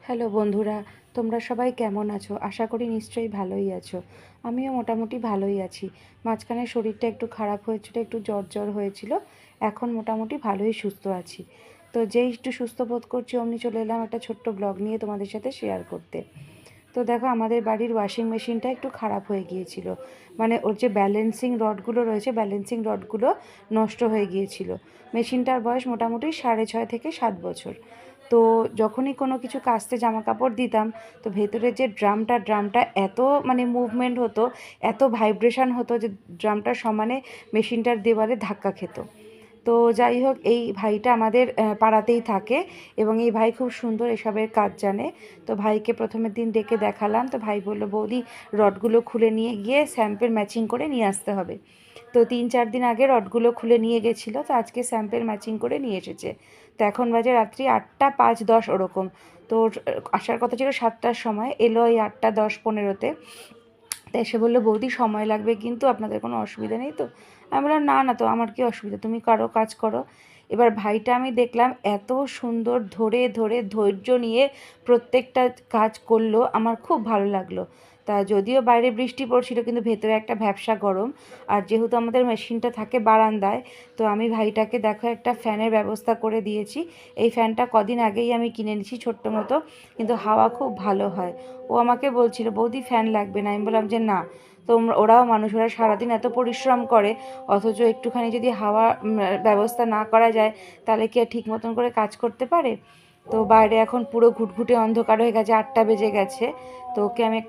Hello বন্ধুরা, তোমরা সবাই কেমন আছো? আশা করি নিশ্চয়ই ভালোই আছো। আমিও মোটামুটি ভালোই আছি। মাঝখানে শরীরটা একটু খারাপ হয়েছিল, একটু জ্বর হয়েছিল। এখন মোটামুটি ভালোই সুস্থ আছি। তো যেই একটু সুস্থ বোধ করছি অমনি চলে এলাম একটা ছোট্ট ব্লগ নিয়ে তোমাদের সাথে শেয়ার করতে। তো দেখো, আমাদের বাড়ির ওয়াশিং মেশিনটা একটু খারাপ হয়ে গিয়েছিল। মানে ওর যে ব্যালেন্সিং রডগুলো রয়েছে, ব্যালেন্সিং রডগুলো নষ্ট হয়ে গিয়েছিল। মেশিনটার বয়স মোটামুটি 6.5 থেকে 7 বছর। তো যখনই কোনো কিছু কাচতে জামা কাপড় দিতাম, তো ভেতরে যে ড্রামটা এত মানে মুভমেন্ট হতো, এত ভাইব্রেশন হতো যে ড্রামটা সমানে মেশিনটার দেওয়ালে ধাক্কা খেত। তো যাই হোক, এই ভাইটা আমাদের পাড়াতেই থাকে এবং এই ভাই খুব সুন্দর এসবের কাজ জানে। তো ভাইকে প্রথমের দিন ডেকে দেখালাম, তো ভাই বললো, বৌদি রডগুলো খুলে নিয়ে গিয়ে স্যাম্পেল ম্যাচিং করে নিয়ে আসতে হবে। তো 3-4 দিন আগে রডগুলো খুলে নিয়ে গেছিলো, তো আজকে স্যাম্পেল ম্যাচিং করে নিয়ে এসেছে। তো এখন বাজে রাত্রি 8টা 5-10 ওরকম। তো আসার কথা ছিল 7টার সময়, এলো এই 8টা 10-15-তে। তো এসে বললো, বৌদি সময় লাগবে কিন্তু, আপনাদের কোনো অসুবিধা নেই তো? আমি বললাম, না না, তো আমার কি অসুবিধা, তুমি কারো কাজ করো। এবার ভাইটা আমি দেখলাম এত সুন্দর ধরে ধরে ধৈর্য নিয়ে প্রত্যেকটা কাজ করলো, আমার খুব ভালো লাগলো। তা যদিও বাইরে বৃষ্টি পড়ছিল, কিন্তু ভেতরে একটা ভ্যাপসা গরম। আর যেহেতু আমাদের মেশিনটা থাকে বারান্দায়, তো আমি ভাইটাকে দেখো একটা ফ্যানের ব্যবস্থা করে দিয়েছি। এই ফ্যানটা কদিন আগেই আমি কিনে নিয়েছি ছোট্ট মতো, কিন্তু হাওয়া খুব ভালো হয়। ও আমাকে বলছিল, বৌদি ফ্যান লাগবে না। আমি বললাম যে না, তো ওরাও মানুষ, ওরা সারাদিন এত পরিশ্রম করে, অথচ একটুখানি যদি হাওয়া ব্যবস্থা না করা যায়, তাহলে কি আর ঠিক মতন করে কাজ করতে পারে? তো বাইরে এখন পুরো ঘুটঘুটে অন্ধকার হয়ে গেছে, 8টা বেজে গেছে। তো ওকে আমি